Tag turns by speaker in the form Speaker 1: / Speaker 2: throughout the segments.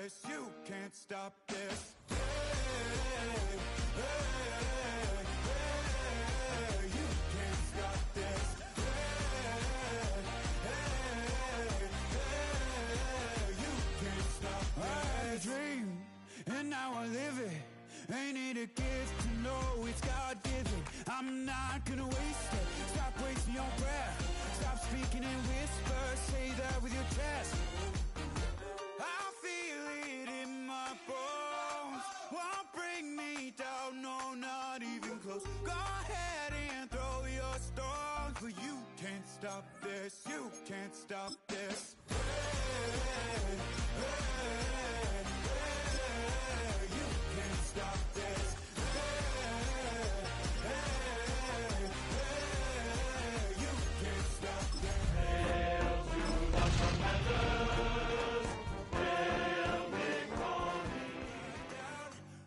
Speaker 1: this. You can't stop this. You can't stop this. You can't stop this. I had a dream, and now I live it. Ain't need a gift to know it's God-given. I'm not gonna waste it. Stop wasting your breath. Stop speaking in whispers. Say that with your chest. I feel it in my bones. Won't bring me down, no, not even close. Go ahead and throw your stones, but you can't stop this. You can't stop this. You can't stop this. You can't stop this.
Speaker 2: Hail to the Commanders, hail victory.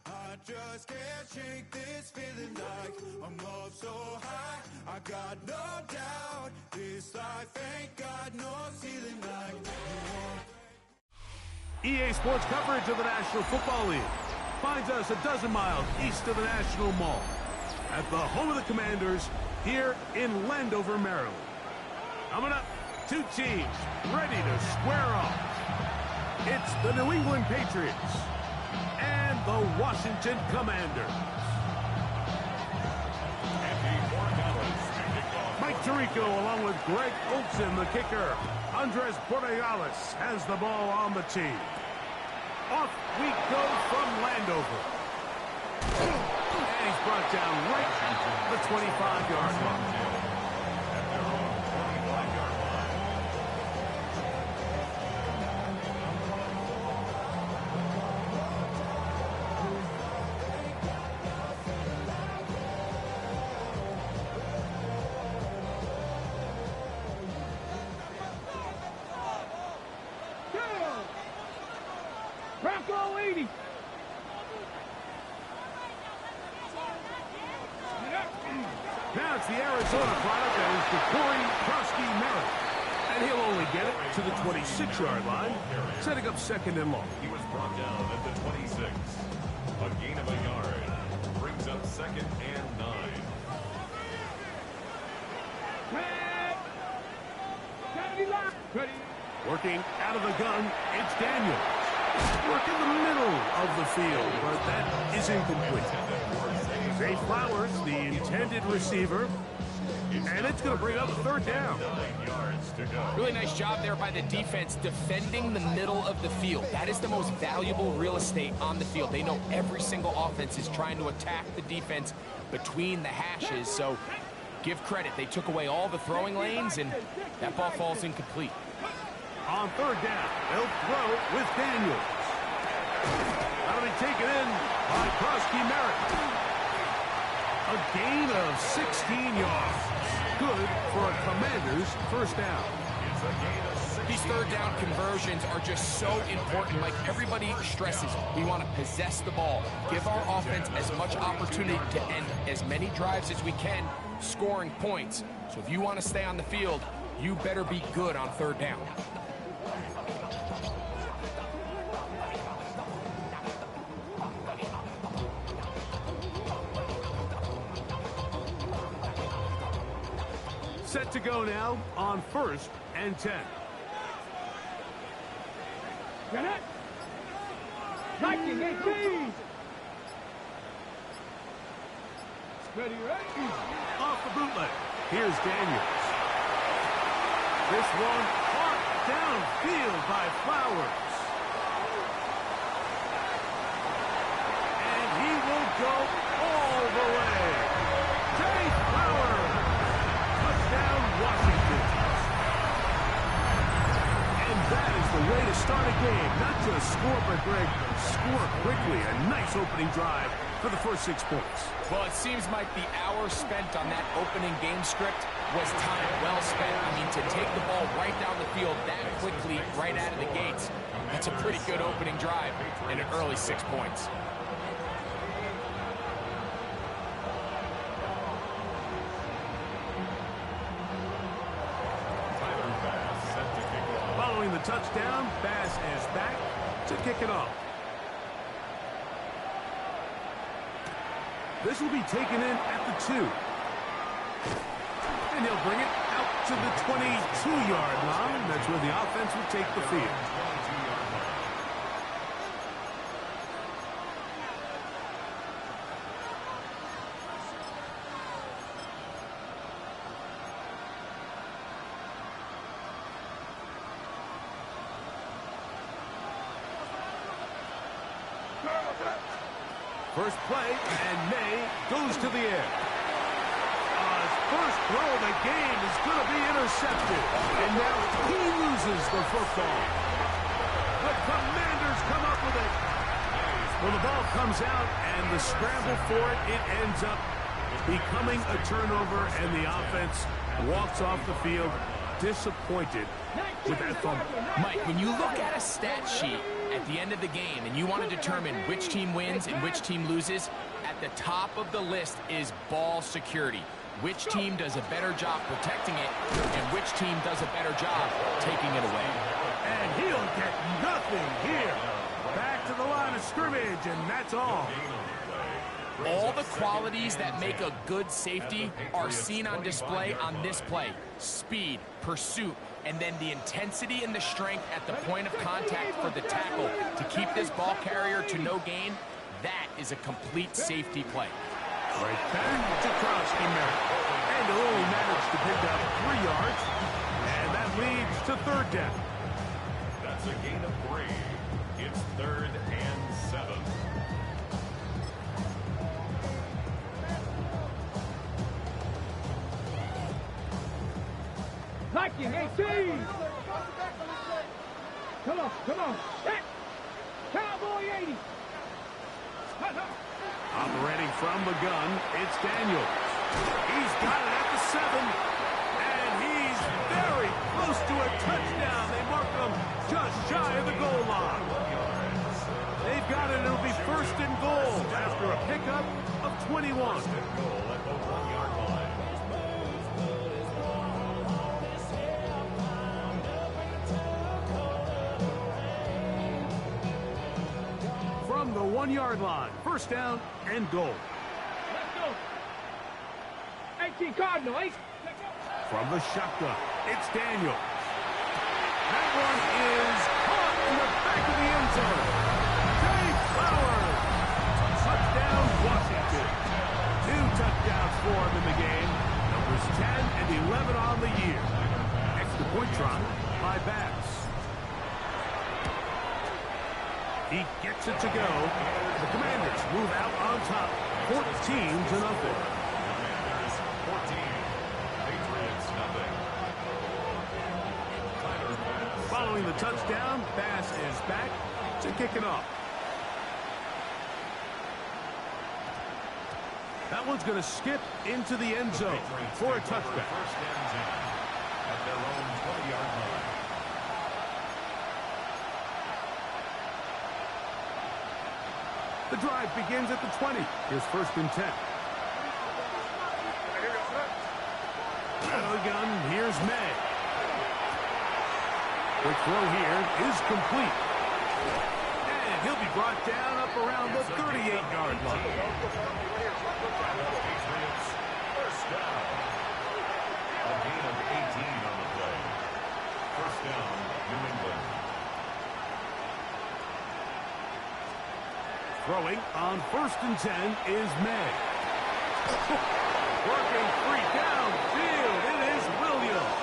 Speaker 1: I just can't shake this feeling like I'm up so high. I got no doubt this life ain't got no ceiling like you want.
Speaker 3: EA Sports coverage of the National Football League finds us a dozen miles east of the National Mall at the home of the Commanders here in Landover, Maryland. Coming up, two teams ready to square off. It's the New England Patriots and the Washington Commanders. Mike Tirico along with Greg Olson, the kicker. Andres Borregales has the ball on the tee. Off we go from Landover. And he's brought down right at the 25-yard line.
Speaker 4: Bronco 80.
Speaker 3: Now it's the Arizona product that is Corey Krosky-Merritt. And he'll only get it to the 26-yard line, setting up second and long.
Speaker 2: He was brought down at the 26. A gain of a yard brings up second and 9.
Speaker 4: Ready.
Speaker 3: Working out of the gun, it's Daniels. Work in the middle of the field, but that is incomplete. Zay Flowers, the intended receiver, and it's going to bring up third down.
Speaker 2: 9 yards to go.
Speaker 5: Really nice job there by the defense defending the middle of the field. That is the most valuable real estate on the field. They know every single offense is trying to attack the defense between the hashes, so give credit. They took away all the throwing lanes, and that ball falls incomplete.
Speaker 3: On third down, they'll throw with Daniels. That'll be taken in by Krosky-Merritt. A gain of 16 yards. Good for a Commanders first down.
Speaker 2: It's a gain of 6.
Speaker 5: These third down conversions are just so important. Like everybody stresses, we want to possess the ball, give our offense as much opportunity to end as many drives as we can, scoring points. So if you want to stay on the field, you better be good on third down.
Speaker 3: Set to go now on first and 10.
Speaker 4: Get it. Striking 18. Ready, ready.
Speaker 3: Off the bootleg. Here's Daniels. This one caught downfield by Flowers. And he will go all the way. Jay Flowers. Touchdown, Washington. And that is the way to start a game. Not just score, but Greg, score quickly. A nice opening drive for the first 6 points.
Speaker 5: Well, it seems like the hour spent on that opening game script was time well spent. I mean, to take the ball right down the field that quickly, right out of the gates, that's a pretty good opening drive and an early 6 points.
Speaker 3: Following the touchdown, Bass is back to kick it off. This will be taken in at the 2. And he'll bring it out to the 22-yard line. That's where the offense will take the field. First play, and May goes to the air. His first throw of the game is going to be intercepted. And now he loses the football. The Commanders come up with it. Well, the ball comes out, and the scramble for it ends up becoming a turnover, and the offense walks off the field disappointed with that fumble.
Speaker 5: Mike, when you look at a stat sheet at the end of the game and you want to determine which team wins and which team loses, at the top of the list is ball security. Which team does a better job protecting it and which team does a better job taking it away.
Speaker 3: And he'll get nothing here. Back to the line of scrimmage, and that's all.
Speaker 5: All the qualities that make a good safety are seen on display on this play. Speed, pursuit, and then the intensity and the strength at the point of contact for the tackle to keep this ball carrier to no gain. That is a complete safety play.
Speaker 3: Right back to Krosky-Merritt. And he'll only manage to pick up 3 yards. And that leads to 3rd down.
Speaker 2: That's a gain of 3. It's 3rd and 7.
Speaker 4: Liking 18. Come on, come on. Set. Cowboy 80.
Speaker 3: Operating from the gun, it's Daniels. He's got it at the 7. And he's very close to a touchdown. They mark him just shy of the goal line. They've got it. It'll be 1st and goal after a pickup of 21.
Speaker 2: Goal at the 1-yard line.
Speaker 3: From the 1-yard line, 1st down and goal.
Speaker 4: Let's go. 18 Cardinal, 8.
Speaker 3: From the shotgun, it's Daniels. That one is caught in the back of the end zone. Dave Flowers. Touchdown, Washington. 2 touchdowns for him in the game. Numbers 10 and 11 on the year. Extra point try by Bass. He gets it to go. The Commanders move out on top, 14-0.
Speaker 2: Commanders 14. Patriots nothing.
Speaker 3: Following the touchdown, Bass is back to kick it off. That one's going to skip into the end zone for a touchdown.
Speaker 2: 1st and 10 at their own 20-yard line.
Speaker 3: The drive begins at the 20. Here's 1st and 10. Out of the gun, here's May. Quick throw here is complete. And he'll be brought down up around the 38-yard line.
Speaker 2: Patriots 1st down. A gain of 18 on the play. 1st down, New England.
Speaker 3: Throwing on 1st and 10 is May. Working 3 downfield. It is Williams.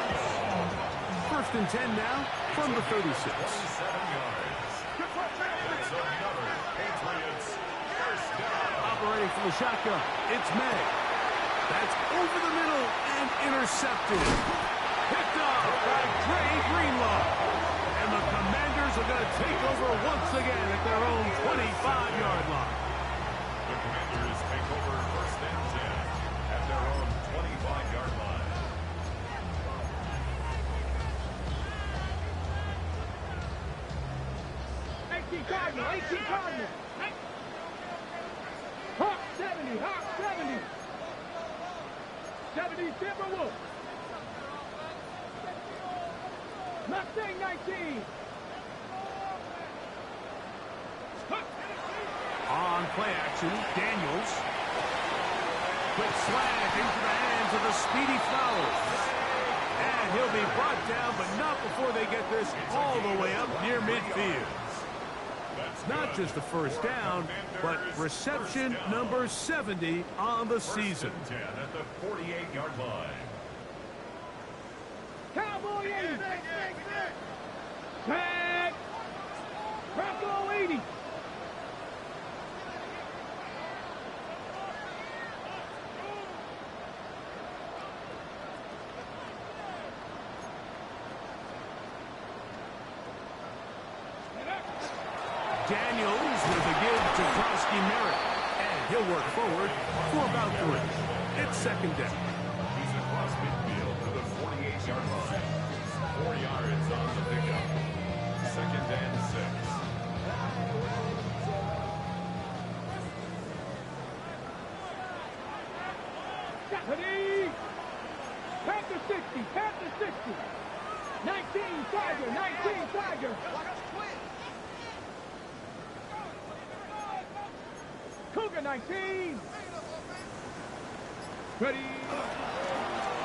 Speaker 3: 1st and 10 now from the 36.
Speaker 2: 27 yards. It's another Patriots 1st down.
Speaker 3: Operating from the shotgun, it's May. That's over the middle and intercepted. Picked off by Dre Greenlaw. And the Commanders are going to take over once again at their own 25-yard line.
Speaker 2: The Commanders take over 1st and 10 at their own 25-yard line.
Speaker 4: Cardinal, 18 Cardinal. Hawk 70, Hawk 70. 70 Timberwolves. Mustang 19.
Speaker 3: play action. Daniels. Quick slant into the hands of the speedy Flowers. And he'll be brought down, but not before they get this all the way up near midfield. Not just the first down, but reception number 70 on the season.
Speaker 2: At the 48-yard line.
Speaker 4: Cowboy 80. Tag. Bronco 80.
Speaker 3: Daniels with a give to Krosky Merritt. And he'll work forward for about 3. It's second down.
Speaker 2: He's across midfield to the 48-yard line. 4 yards on the pickup. Second and 6.
Speaker 4: Ready. Panther 60. Panther 60. 19 Tiger. 19 Tiger. Cougar 19. Ready.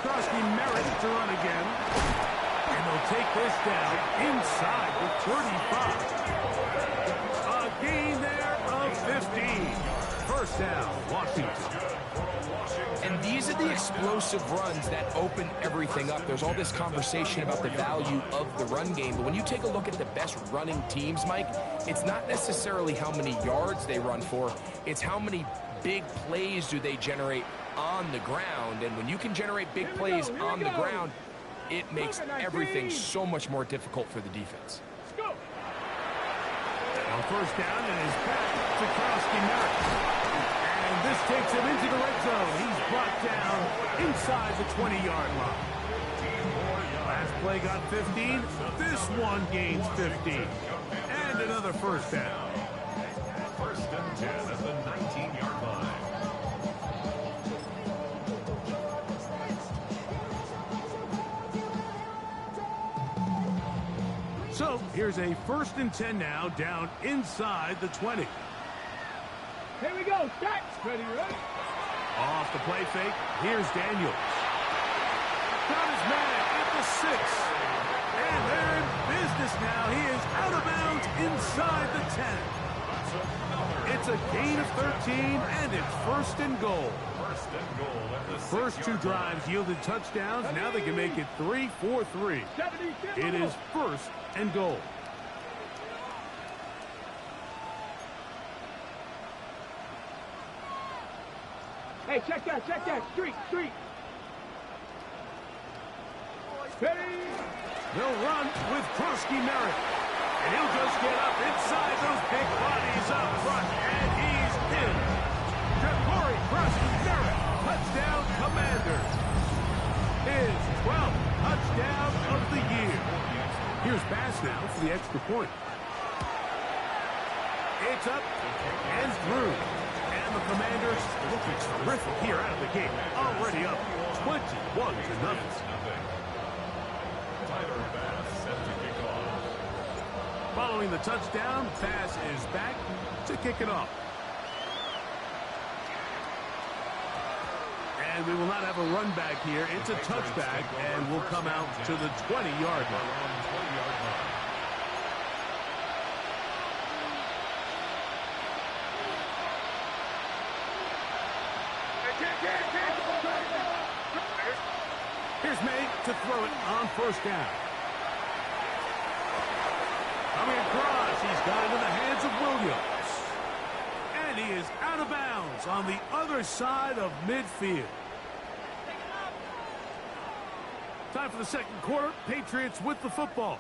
Speaker 3: Krosky Merritt to run again. And they'll take this down inside the 35. A gain there of 15. First down, Washington.
Speaker 5: And these are the explosive runs that open everything up. There's all this conversation about the value of the run game, but when you take a look at the best running teams, Mike, it's not necessarily how many yards they run for, it's how many big plays do they generate on the ground. And when you can generate big plays on the ground, it makes everything so much more difficult for the defense.
Speaker 3: On first down, and is back to Krosky Merritt. And this takes him into the red zone. He's brought down inside the 20-yard line. Last play got 15. This one gains 15. And another first down.
Speaker 2: First and 10 at the 19-yard line.
Speaker 3: So here's a first and 10 now, down inside the 20.
Speaker 4: Here we go. Start. Ready, ready.
Speaker 3: Off the play fake, here's Daniels. Got his man at the 6. And they're in business now. He is out of bounds inside the 10. It's a gain of 13, and it's first and goal.
Speaker 2: First and goal at the 6-yard
Speaker 3: First 2 drives yielded touchdowns. Now they can make it 3-4-3. It is first and goal.
Speaker 4: Hey, check that, street. Ready.
Speaker 3: They'll run with Krosky Merritt. And he'll just get up inside those big bodies up front. And he's in. Jabari Krosky Merritt, touchdown Commanders. His 12th touchdown of the year. Here's Bass now for the extra point. It's up and through. And the Commanders looking terrific here out of the gate. Already up 21-0.
Speaker 2: Tyler Bass set to kick off.
Speaker 3: Following the touchdown, Bass is back to kick it off. And we will not have a run back here. It's a touchback, and we'll come out to the 20-yard line. Here's May to throw it on first down. Coming across, he's got it in the hands of Williams. And he is out of bounds on the other side of midfield. Time for the second quarter. Patriots with the football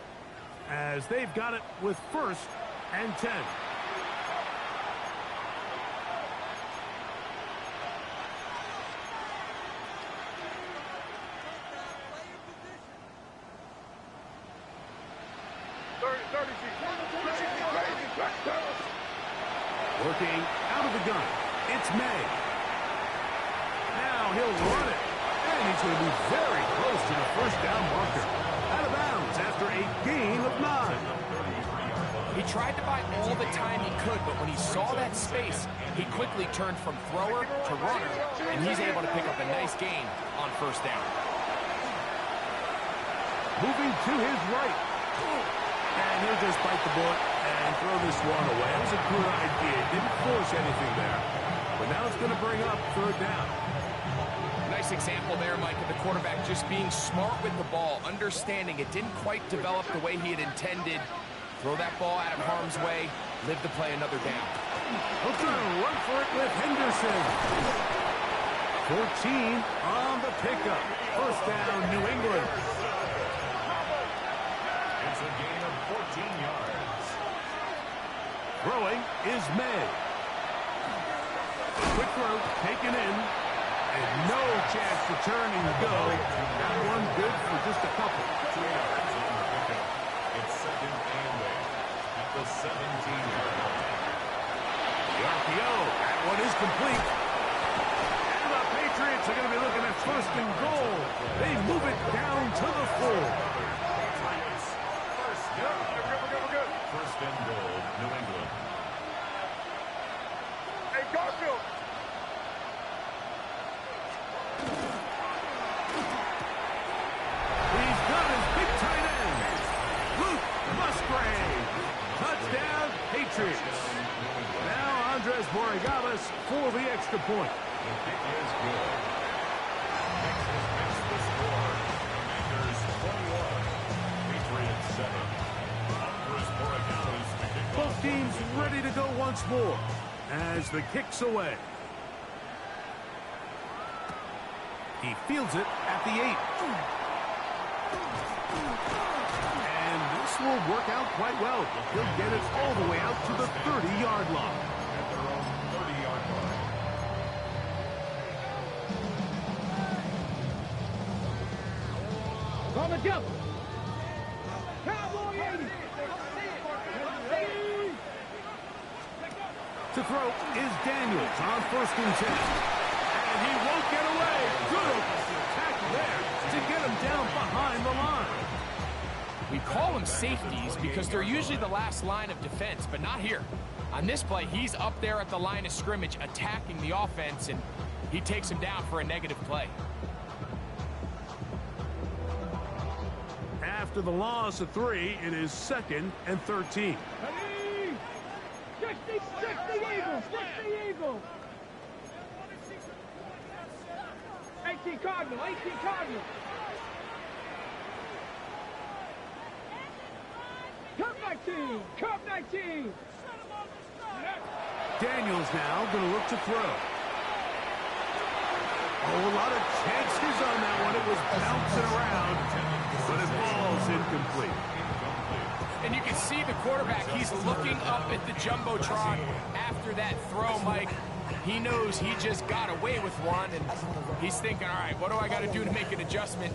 Speaker 3: as they've got it with first and 10. Working out of the gun. It's May. Now he'll run it. And he's going to be very close to the first down marker. Out of bounds after a gain of 9.
Speaker 5: He tried to buy all the time he could, but when he saw that space, he quickly turned from thrower to runner, and he's able to pick up a nice gain on first down.
Speaker 3: Moving to his right. And he'll just bite the bullet and throw this one away. It was a good idea. Didn't force anything there. But now it's going to bring up third down.
Speaker 5: Nice example there, Mike, of the quarterback just being smart with the ball, understanding it didn't quite develop the way he had intended. Throw that ball out of harm's way, live to play another down.
Speaker 3: He'll try to run for it with Henderson. 14 on the pickup. First down, New England.
Speaker 2: It's a gain of 14 yards.
Speaker 3: Throwing is May. Quick throw, taken in. And no chance to turn and go. That one good for just a couple.
Speaker 2: 2 yards on the pickup. It's second and 8 at the 17-yard line.
Speaker 3: The RPO, that one is complete. And the Patriots are going to be looking at first and goal. They move it down to the 4.
Speaker 2: First and goal, New England.
Speaker 4: Hey, Garfield.
Speaker 3: He's got his big tight end, Luke Musgrave. Touchdown, Patriots. Now Andres Borregales for the extra point.
Speaker 2: The kick is good. Texas makes the score. Commanders 21. Patriots 7. Andres Borregales to kick off.
Speaker 3: Both teams ready to go once more as the kick's away. He fields it at the 8. And this will work out quite well. He'll get it all the way out to the 30-yard line.
Speaker 2: At their own 30-yard line.
Speaker 4: On the jump. Cowboy 80.
Speaker 3: To throw is Daniels on first and 10. And he won't get away. Good tackle there to get him down behind the line.
Speaker 5: We call them safeties because they're usually the last line of defense, but not here. On this play, he's up there at the line of scrimmage attacking the offense, and he takes him down for a negative play.
Speaker 3: After the loss of 3, it is 2nd and 13.
Speaker 4: 60 Eagles, 60 Eagles. 18 Cardinal, 18 Cardinal. Cup 19, Cup 19.
Speaker 3: Daniels now going to look to throw. Oh, a lot of chances on that one. It was bouncing around, but it falls incomplete.
Speaker 5: And you can see the quarterback, he's looking up at the Jumbotron after that throw, Mike. He knows he just got away with one, and he's thinking, all right, what do I got to do to make an adjustment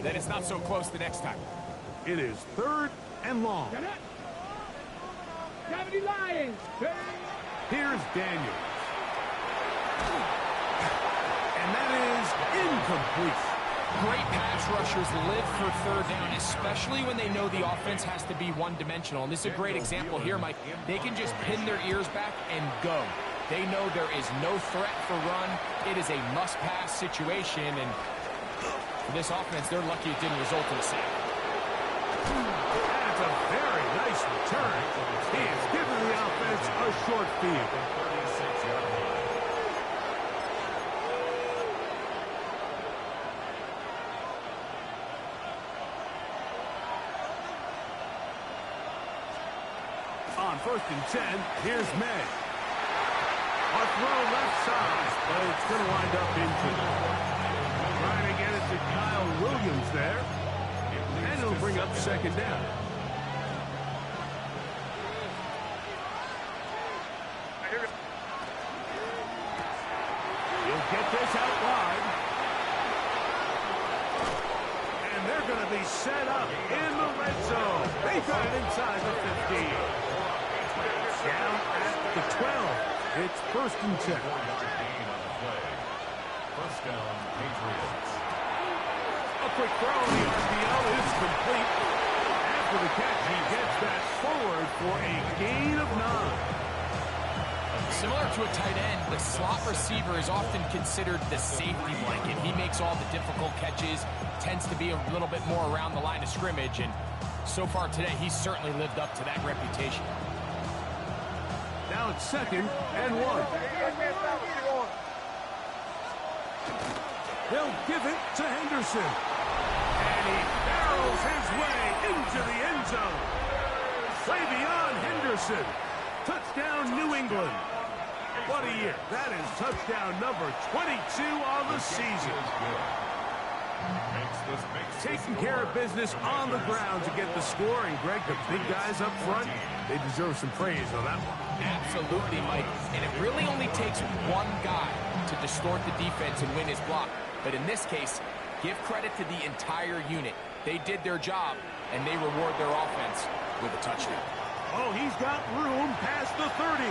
Speaker 5: that it's not so close the next time?
Speaker 3: It is 3rd and long.
Speaker 4: 70 Lions.
Speaker 3: Here's Daniels. And that is incomplete.
Speaker 5: Great pass rushers live for third down, especially when they know the offense has to be one-dimensional. And this is a great example here, Mike. They can just pin their ears back and go. They know there is no threat for run. It is a must-pass situation, and for this offense, they're lucky it didn't result in a sack.
Speaker 3: That's a very nice return. He has given the offense a short field.
Speaker 2: 36-yard line.
Speaker 3: On 1st and 10, here's May. A throw left side, but it's going to wind up incomplete. Trying to get it to Kyle Williams there. And it'll bring up 2nd down. He'll get this out wide. And they're going to be set up in the red zone. They got it inside the 15. Down at the 12. It's 1st and 10.
Speaker 2: First down, Patriots.
Speaker 3: A quick throw. The RPO is complete. for the catch. He gets that forward for a gain of 9.
Speaker 5: Similar to a tight end, the slot receiver is often considered the safety blanket. He makes all the difficult catches, tends to be a little bit more around the line of scrimmage, and so far today, he's certainly lived up to that reputation.
Speaker 3: Now it's 2nd and 1. He'll give it to Henderson. And he barrels his way into the end zone. Travion Henderson. Touchdown, New England. What a year. That is touchdown number 22 on the season. Taking care of business on the ground to get the score. And, Greg, the big guys up front, they deserve some praise on that one.
Speaker 5: Absolutely, Mike. And it really only takes one guy to distort the defense and win his block. But in this case, give credit to the entire unit. They did their job, and they reward their offense with a touchdown.
Speaker 3: Oh, he's got room past the 30.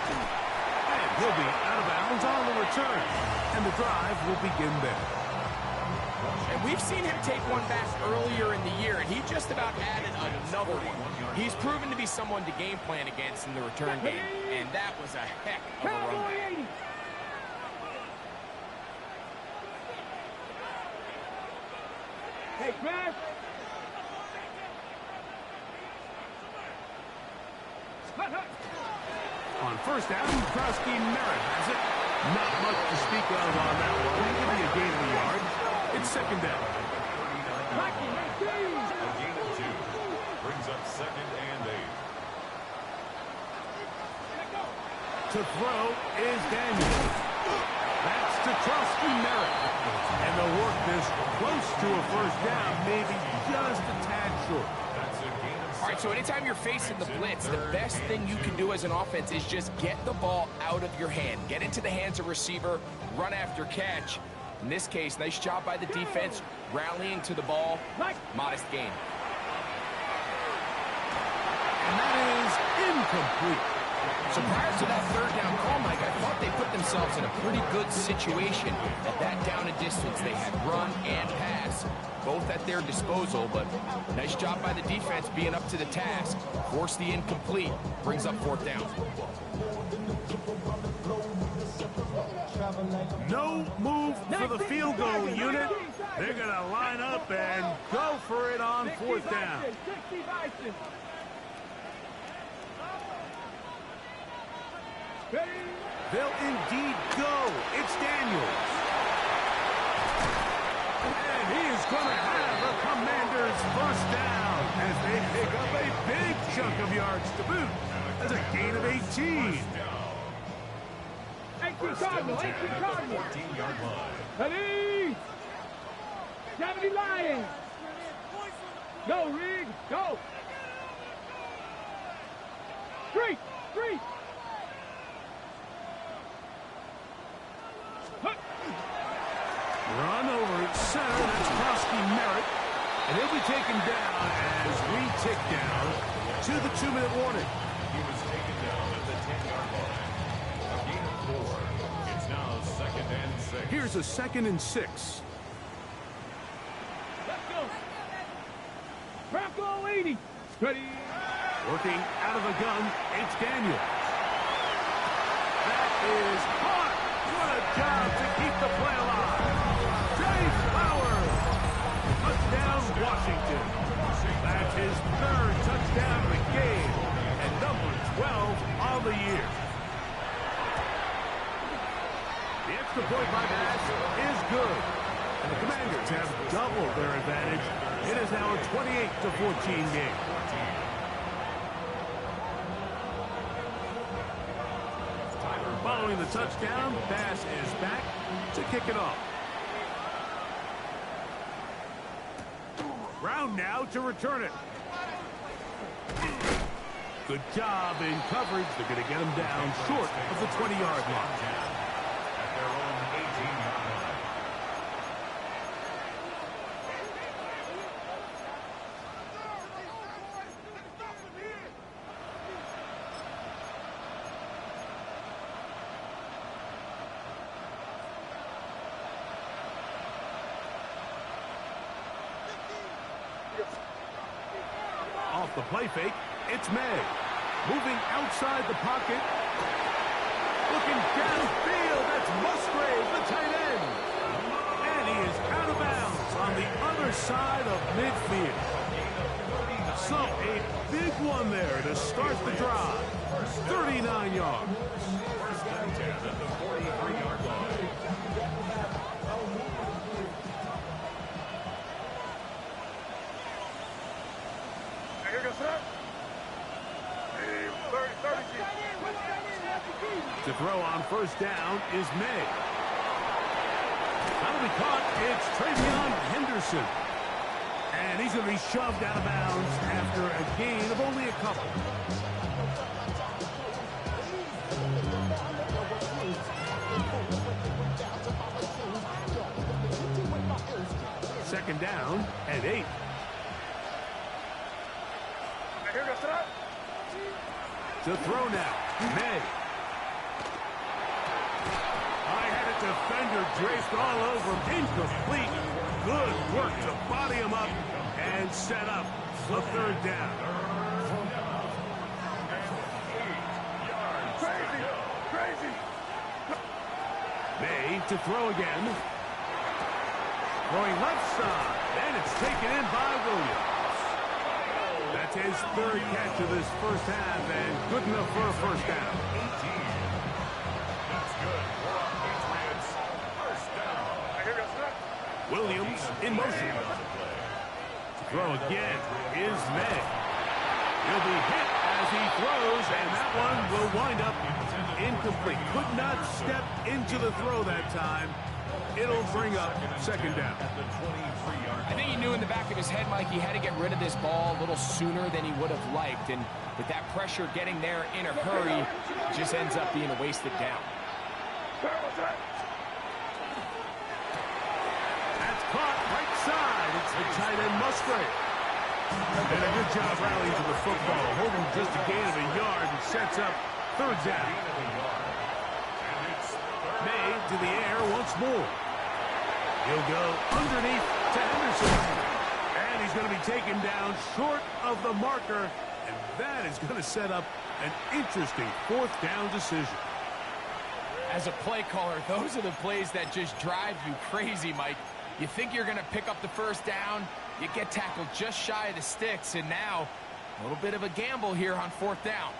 Speaker 3: And he'll be out of bounds on the return. And the drive will begin there.
Speaker 5: And we've seen him take one back earlier in the year, and he just about added another one. He's proven to be someone to game plan against in the return game, and that was a heck of a run back.
Speaker 4: Hey, Chris!
Speaker 3: On first down, Krosky Merritt has it. Not much to speak of on that one. It could be a gain of a yard. It's 2nd down.
Speaker 2: A gain of 2 brings up 2nd and 8.
Speaker 3: To throw is Daniel. That's to Krosky Merritt. And they'll work this close to a first down, maybe just a tad short.
Speaker 5: All right, so anytime you're facing the blitz, the best thing you can do as an offense is just get the ball out of your hand. Get into the hands of receiver, run after catch. In this case, nice job by the defense, rallying to the ball, modest gain.
Speaker 3: And that is incomplete.
Speaker 5: So prior to that 3rd down call, Mike, I thought they put themselves in a pretty good situation at that down and distance. They had run and pass, both at their disposal, but nice job by the defense being up to the task. Force the incomplete, brings up 4th down.
Speaker 3: No move for the field goal unit. They're going to line up and go for it on 4th down. They'll indeed go. It's Daniels. And he is going to have the Commanders' first down as they pick up a big chunk of yards to boot. That's a gain of 18.
Speaker 4: 18 Cardinal, 18 Cardinal.
Speaker 2: 14-yard line.
Speaker 4: Ready? 70 Lions. Go, Reed, go. Street, street.
Speaker 3: Run over at center. That's Krosky Merritt. And he'll be taken down as we tick down to the 2-minute warning.
Speaker 2: He was taken down at the 10-yard line. A gain of 4. It's now 2nd and 6.
Speaker 3: Here's a 2nd and 6.
Speaker 4: Let's go. Bronco 80. Ready.
Speaker 3: Working out of the gun, it's Daniel. That is caught. What a job to keep the play alive. Jay Flowers. Touchdown, Washington. That's his 3rd touchdown of the game and number 12 on the year. The extra point by pass is good. And the Commanders have doubled their advantage. It is now a 28-14 game. Following the touchdown, pass is back to kick it off. Brown now to return it. Good job in coverage. They're going to get him down short of the 20-yard line.
Speaker 2: At their own 18-yard line.
Speaker 3: the play fake. It's May. Moving outside the pocket. Looking downfield. That's Musgrave, the tight end. And he is out of bounds on the other side of midfield. So a big one there to start the drive. 39 yards.
Speaker 2: First and 10 at the 43-yard line.
Speaker 3: To throw on first down is May. That'll be caught. It's Travion Henderson. And he's going to be shoved out of bounds after a gain of only a couple. Second down and 8. To throw now, May. Defender draped all over him. Incomplete. Good work to body him up and set up a third down.
Speaker 4: Crazy.
Speaker 3: May to throw again. Throwing left side. And it's taken in by Williams. That's his third catch of this first half and good enough for a first down.
Speaker 2: That's good.
Speaker 3: Williams in motion. Throw again is May. He'll be hit as he throws, and that one will wind up incomplete. Could not step into the throw that time. It'll bring up second down.
Speaker 5: I think he knew in the back of his head, Mike, he had to get rid of this ball a little sooner than he would have liked. And with that pressure getting there in a hurry, it just ends up being a wasted down.
Speaker 3: Caught right side. It's the tight end Musgrave. And a good job rallying to the football. Holding just a gain of a yard and sets up third down. May to the air once more. He'll go underneath to Henderson. And he's going to be taken down short of the marker. And that is going to set up an interesting fourth down decision.
Speaker 5: As a play caller, those are the plays that just drive you crazy, Mike. You think you're going to pick up the first down, you get tackled just shy of the sticks, and now a little bit of a gamble here on fourth down.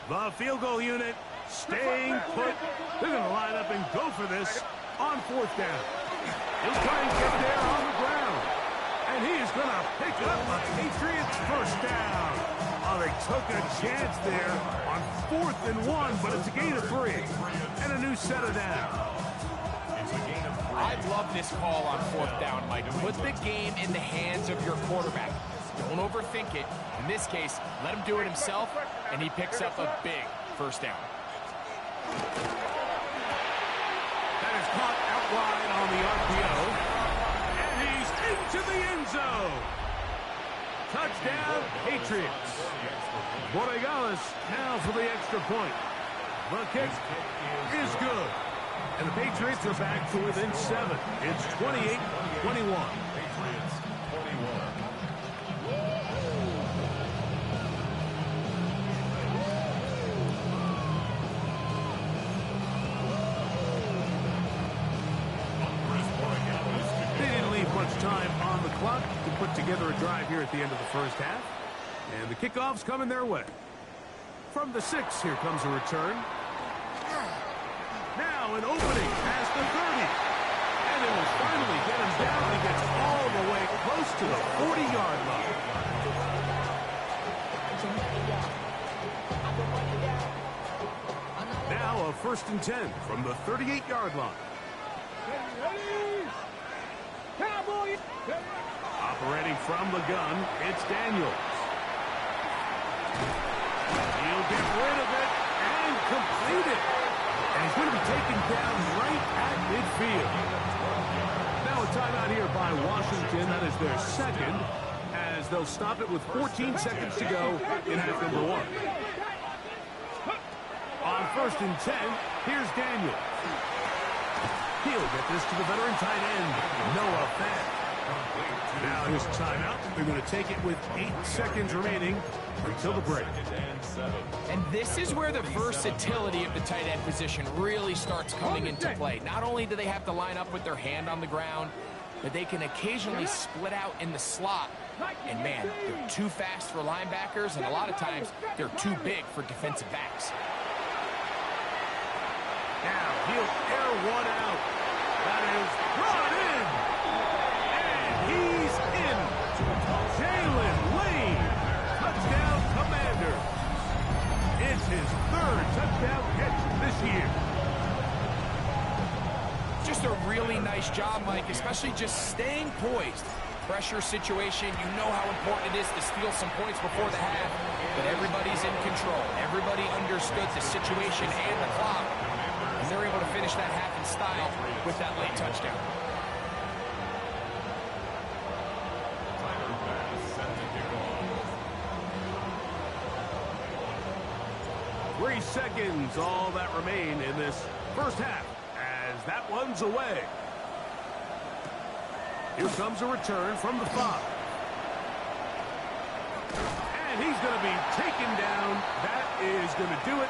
Speaker 3: The field goal unit staying put. They're going to line up and go for this on fourth down. He'll try and get there on the ground. And he is going to pick up a Patriots first down. Oh, they took a chance there on 4th and 1, but it's a gain of 3. And a new set of downs.
Speaker 5: I love this call on fourth down, Mike. Put the game in the hands of your quarterback. Don't overthink it. In this case, let him do it himself, and he picks up a big first down.
Speaker 3: That is caught out wide on the RPO. And he's into the end zone. Touchdown, Patriots. Borregales now for the extra point. The kick is good. And the Patriots are back to within 7. It's 28-21.
Speaker 2: Patriots 21.
Speaker 3: They didn't leave much time on the clock to put together a drive here at the end of the first half. And the kickoff's coming their way. From the 6, here comes a return. Now an opening past the 30. And it will finally get him down. He gets all the way close to the 40-yard line. Now a 1st and 10 from the 38-yard line. Operating from the gun, it's Daniels. He'll get rid of it and complete it. And he's going to be taken down right at midfield. Now a timeout here by Washington. That is their second, as they'll stop it with 14 seconds to go in half number 1. On 1st and 10, here's Daniels. He'll get this to the veteran tight end, Noah Fant. Now here's a timeout. They're going to take it with 8 seconds remaining until the break.
Speaker 5: And this is where the versatility of the tight end position really starts coming into play. Not only do they have to line up with their hand on the ground, but they can occasionally split out in the slot. And man, they're too fast for linebackers, and a lot of times they're too big for defensive backs.
Speaker 3: Now he'll air one out. That is brought in. And he's in. Jalen Lane. Touchdown, Commanders. It's his 3rd touchdown catch this year.
Speaker 5: Just a really nice job, Mike, especially just staying poised. Pressure situation, you know how important it is to steal some points before the half, but everybody's in control. Everybody understood the situation and the clock, and they're able to finish that half in style with that late touchdown.
Speaker 3: 3 seconds, all that remain in this first half, as that one's away. Here comes a return from the 5. And he's going to be taken down. That is going to do it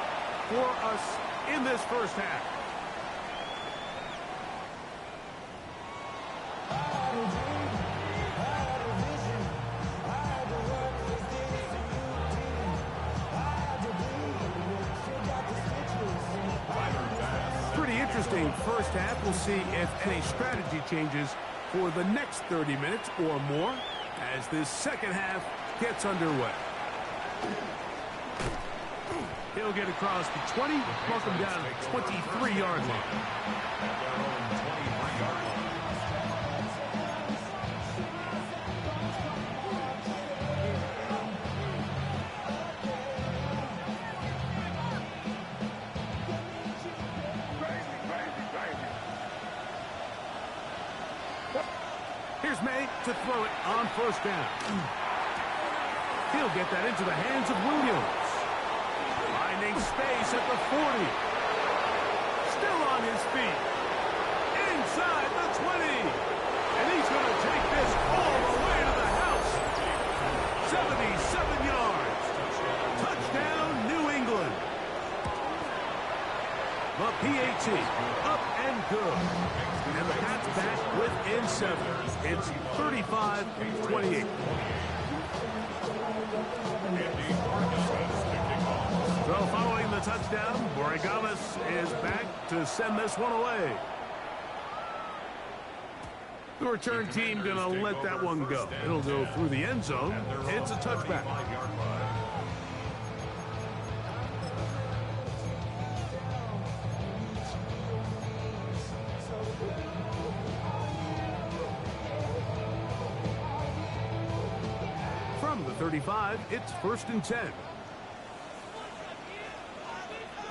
Speaker 3: for us in this first half. Pretty interesting first half. We'll see if any strategy changes for the next 30 minutes or more as this second half gets underway. He'll get across the 20, mark him down at the 23-yard line. Here's May to throw it on first down. He'll get that into the hands of Williams. Finding space at the 40. Still on his feet. Inside the 20. And he's going to take this all the way to the house. 77 yards. Touchdown, New England. The PAT up and good. And the Pats back within 7. It's 35-28. So following the touchdown, Borregales is back to send this one away. The return team going to let that one go. It'll go through the end zone. It's a touchback. From the 35, it's 1st and 10.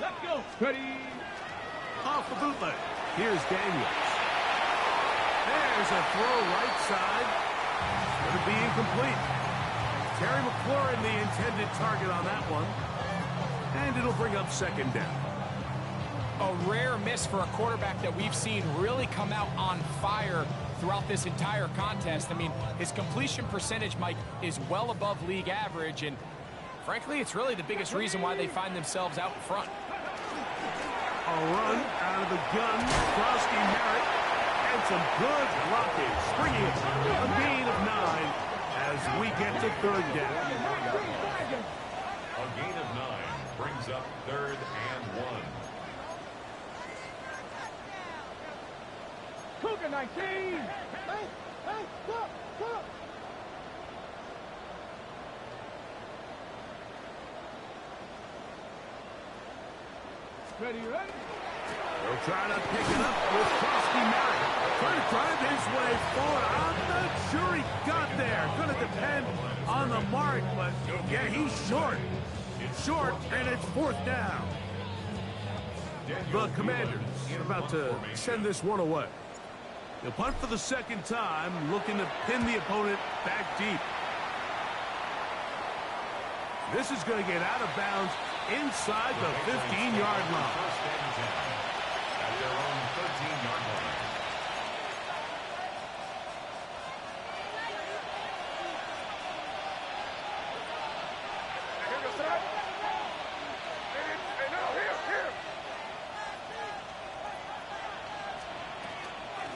Speaker 4: Let's go. Ready.
Speaker 3: Off the bootleg. Here's Daniels. There's a throw right side. Going to be incomplete. Terry McLaurin, the intended target on that one. And it'll bring up 2nd down.
Speaker 5: A rare miss for a quarterback that we've seen really come out on fire throughout this entire contest. I mean, his completion percentage, Mike, is well above league average, and frankly, it's really the biggest reason why they find themselves out in front.
Speaker 3: A run out of the gun, Frosty Merritt, and some good blocking, springing it, a gain of 9 as we get to 3rd down.
Speaker 2: A gain of 9 brings up 3rd and 1.
Speaker 4: Cougar 19. Hey, stop. Ready.
Speaker 3: They'll try to pick it up with Frosty Merritt. Trying to drive his way forward. I'm not sure he got there. Going to depend on the mark, but yeah, he's short. Short, and it's 4th down. The Commanders are about to send this one away. They'll punt for the 2nd time, looking to pin the opponent back deep. This is going to get out of bounds inside the 15-yard line.
Speaker 2: At their own 13-yard line.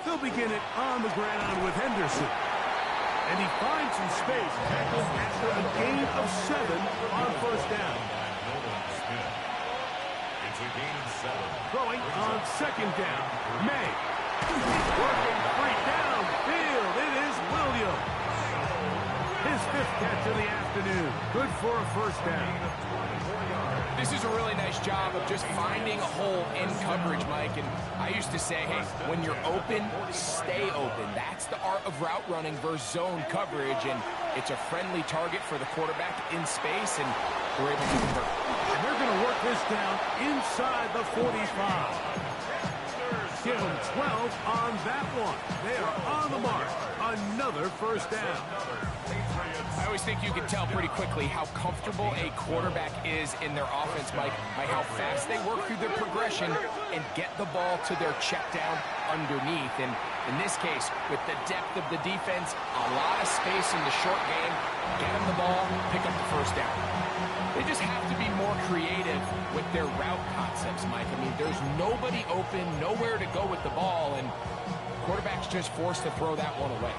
Speaker 3: They'll begin it on the ground with Henderson. And he finds some space, tackled after a gain of 7 on first down.
Speaker 2: It's a gain of 7.
Speaker 3: Throwing on second down. May. He's working free downfield. It is Williams. His 5th catch of the afternoon. Good for a first down.
Speaker 5: This is a really nice job of just finding a hole in coverage, Mike. And I used to say, hey, when you're open, stay open. That's the art of route running versus zone coverage. And it's a friendly target for the quarterback in space, and they're able to convert.
Speaker 3: And they're going to work this down inside the 45. Give them 12 on that one. They are on the mark. Another first down.
Speaker 5: I always think you can tell pretty quickly how comfortable a quarterback is in their offense, Mike, by how fast they work through their progression and get the ball to their check down underneath. And in this case, with the depth of the defense, a lot of space in the short game, get them the ball, pick up the first down. They just have to be more creative with their route concepts, Mike. I mean, there's nobody open, nowhere to go with the ball, and quarterback's just forced to throw that one away.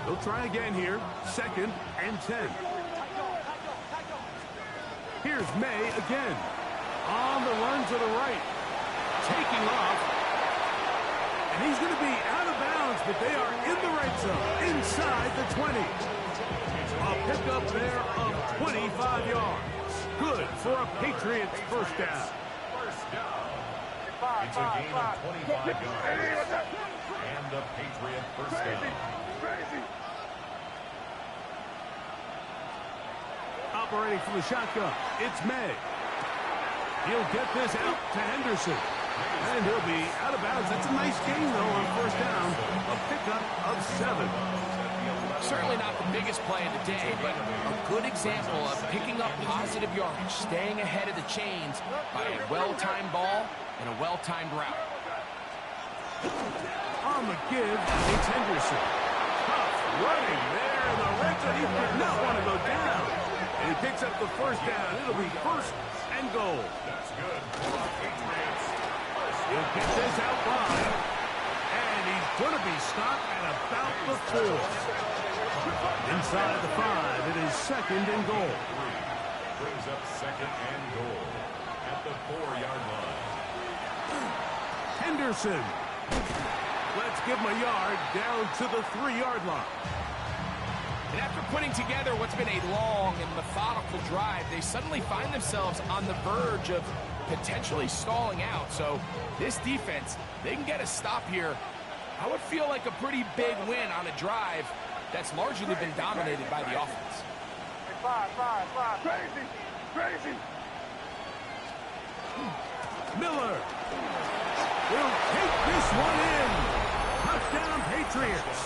Speaker 3: They'll try again here. 2nd and 10. Here's May again. On the run to the right. Taking off. And he's going to be out of bounds, but they are in the red zone. Inside the 20. A pickup there of 25 yards. Good for a Patriots first down.
Speaker 2: It's a gain of 25 yards. And a Patriot first down.
Speaker 3: Operating from the shotgun, it's May. He'll get this out to Henderson. And he'll be out of bounds. That's a nice gain, though, on first down. A pickup of 7.
Speaker 5: Certainly not the biggest play of the day, but a good example of picking up positive yardage, staying ahead of the chains by a well-timed ball and a well-timed route.
Speaker 3: On the give, it's Henderson. Tough running there in the red zone. He did not want to go down. And he picks up the first down. It'll be 1st and goal.
Speaker 2: That's good. Patriots.
Speaker 3: He'll get this out wide. And he's going to be stopped at about the 4. Inside the 5, it is 2nd and goal.
Speaker 2: Brings up 2nd and goal at the 4-yard line.
Speaker 3: Henderson. Let's give him a yard down to the 3-yard line.
Speaker 5: And after putting together what's been a long and methodical drive, they suddenly find themselves on the verge of potentially stalling out. So this defense, they can get a stop here. I would feel like a pretty big win on a drive that's largely been dominated by the offense.
Speaker 4: Crazy.
Speaker 3: Miller will take this one in. Touchdown, Patriots.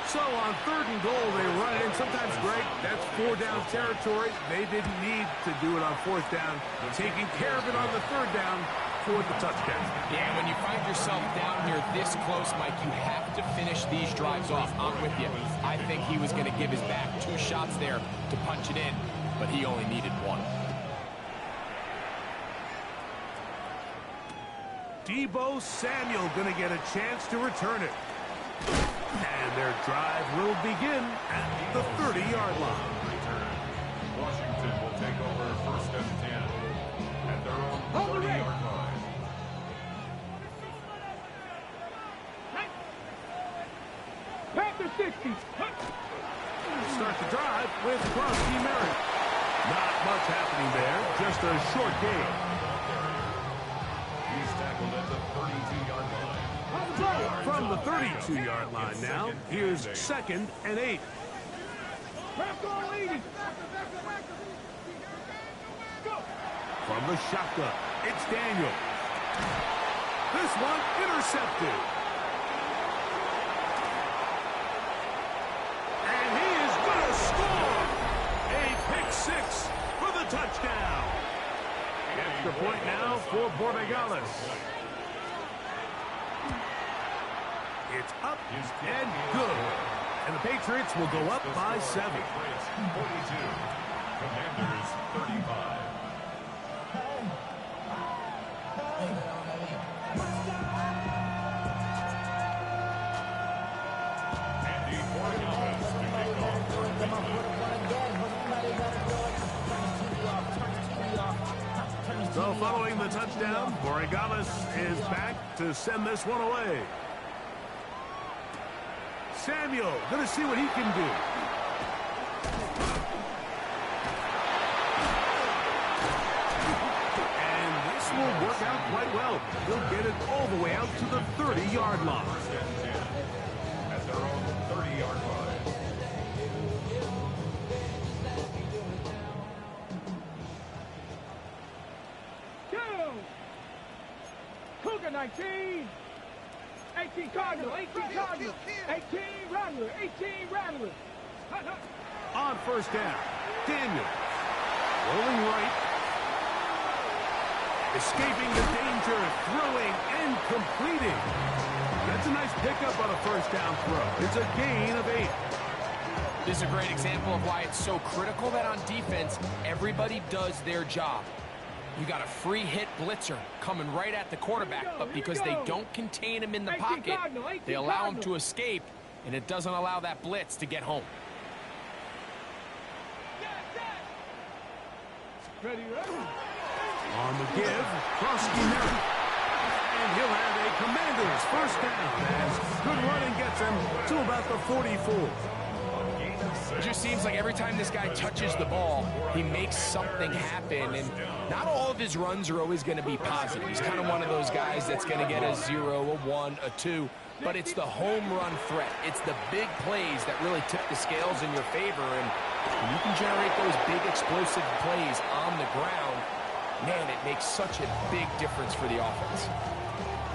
Speaker 3: So on 3rd and goal, they run in. Sometimes, Greg, that's 4-down territory. They didn't need to do it on 4th down. Taking care of it on the 3rd down for the touchdown.
Speaker 5: Yeah, when you find yourself down here this close, Mike, you have to finish these drives off. I'm with you. I think he was going to give his back 2 shots there to punch it in, but he only needed 1.
Speaker 3: Deebo Samuel going to get a chance to return it. And their drive will begin at the 30-yard line.
Speaker 2: Washington will take over 1st and 10 at their own 30-yard line.
Speaker 4: Panther 60.
Speaker 3: Start the drive with Crosby Merritt. Not much happening there, just a short game.
Speaker 2: He's tackled at the 32-yard line.
Speaker 3: From the 32-yard line now, here's 2nd and 8. From the shotgun, it's Daniel. This one intercepted. And he is going to score. A pick 6 for the touchdown. Extra point now for Borregales. It's up and good. And the Patriots will go up by 7.
Speaker 2: 42. Commanders 35.
Speaker 3: So following the touchdown, Borregales is back to send this one away. Samuel going to see what he can do. And this will work out quite well. He'll get it all the way out to the 30-yard line.
Speaker 2: At their own 30-yard line.
Speaker 4: Cougar 19. 18 Cardinal, 18 Cardinal, 18 Rattler, 18 Rattler.
Speaker 3: On first down, Daniels rolling right, escaping the danger, throwing and completing. That's a nice pickup on a first down throw. It's a gain of 8.
Speaker 5: This is a great example of why it's so critical that on defense, everybody does their job. You got a free hit blitzer coming right at the quarterback, but because they don't contain him in the pocket, they allow him to escape, and it doesn't allow that blitz to get home.
Speaker 3: On the give, Krosky Merritt. And he'll have a Commanders first down as good running gets him to about the 44.
Speaker 5: It just seems like every time this guy touches the ball, he makes something happen, and not all of his runs are always going to be positive. He's kind of one of those guys that's going to get a 0, a 1, a 2, but it's the home run threat. It's the big plays that really tip the scales in your favor, and when you can generate those big explosive plays on the ground, man, it makes such a big difference for the offense.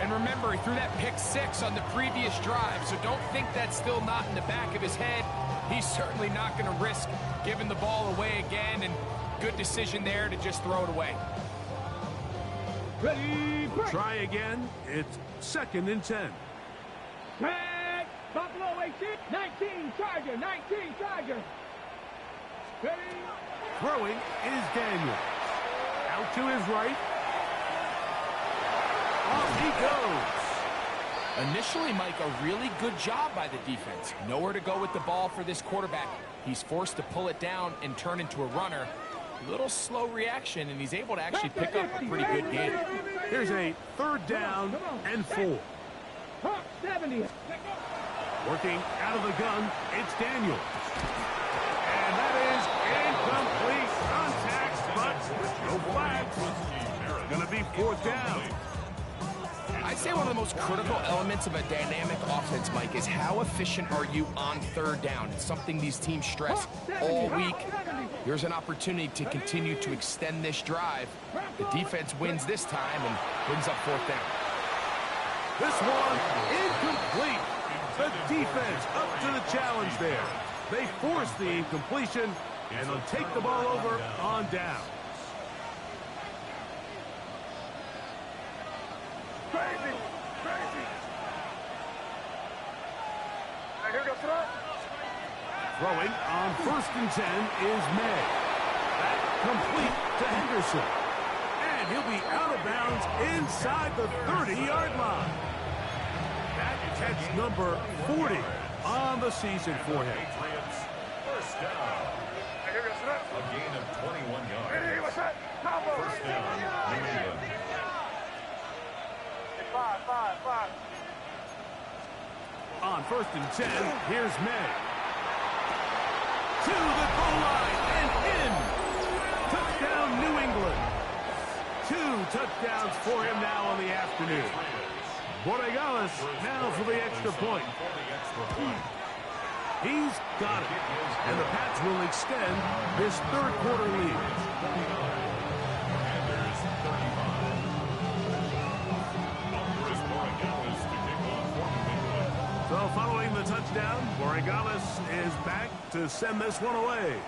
Speaker 5: And remember, he threw that pick 6 on the previous drive, so don't think that's still not in the back of his head. He's certainly not going to risk giving the ball away again, and good decision there to just throw it away.
Speaker 4: Ready, break.
Speaker 3: Try again. It's 2nd and 10.
Speaker 4: Tag, Buffalo 18, 19 Charger, 19 Charger. Ready.
Speaker 3: Throwing is Daniel. Out to his right. Off he goes.
Speaker 5: Initially, Mike, a really good job by the defense. Nowhere to go with the ball for this quarterback. He's forced to pull it down and turn into a runner. A little slow reaction, and he's able to actually pick up a pretty good gain.
Speaker 3: Here's a 3rd down and 4.
Speaker 4: 70.
Speaker 3: Working out of the gun, it's Daniels. And that is incomplete contact, but no flags. It's going to be 4th down.
Speaker 5: I'd say one of the most critical elements of a dynamic offense, Mike, is how efficient are you on 3rd down. It's something these teams stress all week. Here's an opportunity to continue to extend this drive. The defense wins this time and brings up 4th down.
Speaker 3: This one incomplete. The defense up to the challenge there. They force the incompletion, and they'll take the ball over on down.
Speaker 4: Crazy, crazy. Here goes throw.
Speaker 3: Throwing on 1st and 10 is May. That complete to Henderson. And he'll be out of bounds inside the 30-yard line. That catch number 40 on the season for him.
Speaker 2: Patriots, first down. A gain of 21 yards. First down, New England.
Speaker 4: 5.
Speaker 3: On 1st and 10, here's May. To the goal line and in. Touchdown, New England. 2 touchdowns for him now on the afternoon. Borregales now for the extra point. He's got it. And the Pats will extend this 3rd quarter lead. So following the touchdown, Borregales is back to send this one away.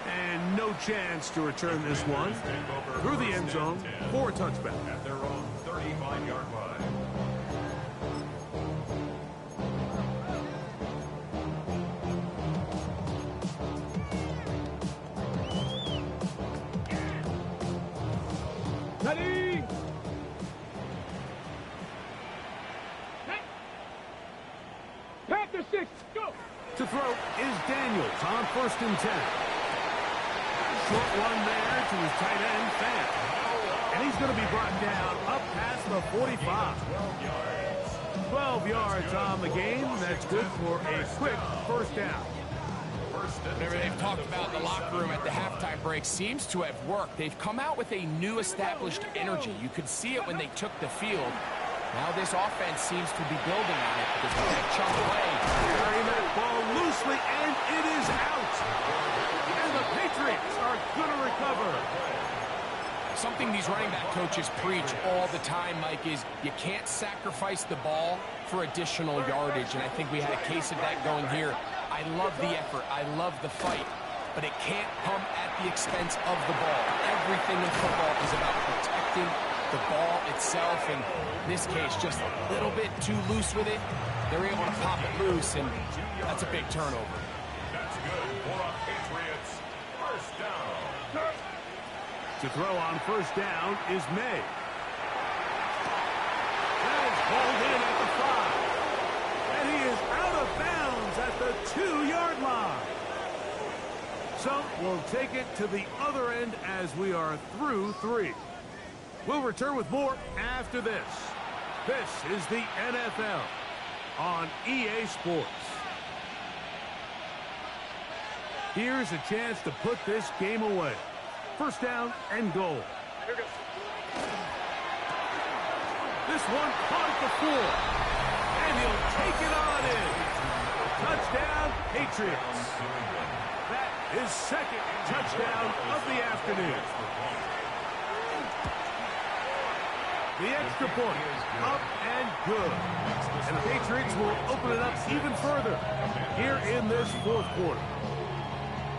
Speaker 3: And no chance to return this one through the end zone for a touchback.
Speaker 2: At their own 35-yard line.
Speaker 4: Ready. Panther 6, go.
Speaker 3: To throw is Daniels on 1st and 10. Short one there to his tight end, Fan. And he's going to be brought down up past the 45. 12 yards on the game. That's good for a quick first down.
Speaker 5: Whatever they've talked about in the locker room at the halftime break seems to have worked. They've come out with a new established energy. You could see it when they took the field. Now this offense seems to be building on it because with that chunk away,
Speaker 3: carrying that ball loosely, and it is out. And the Patriots are going to recover.
Speaker 5: Something these running back coaches preach all the time, Mike, is you can't sacrifice the ball for additional yardage, and I think we had a case of that going here. I love the effort. I love the fight, but it can't come at the expense of the ball. Everything in football is about protecting the ball itself, and in this case, just a little bit too loose with it. They're able to pop it loose, and that's a big turnover.
Speaker 2: That's good for a Patriots first down.
Speaker 3: To throw on first down is May. That is hauled in at the 5. And he is out of bounds at the 2-yard line. So we'll take it to the other end as we are through 3. We'll return with more after this. This is the NFL on EA Sports. Here's a chance to put this game away. First down and goal. This one caught at the 4. And he'll take it on in. Touchdown, Patriots. That is second touchdown of the afternoon. The extra point, up and good. And the Patriots will open it up even further here in this 4th quarter.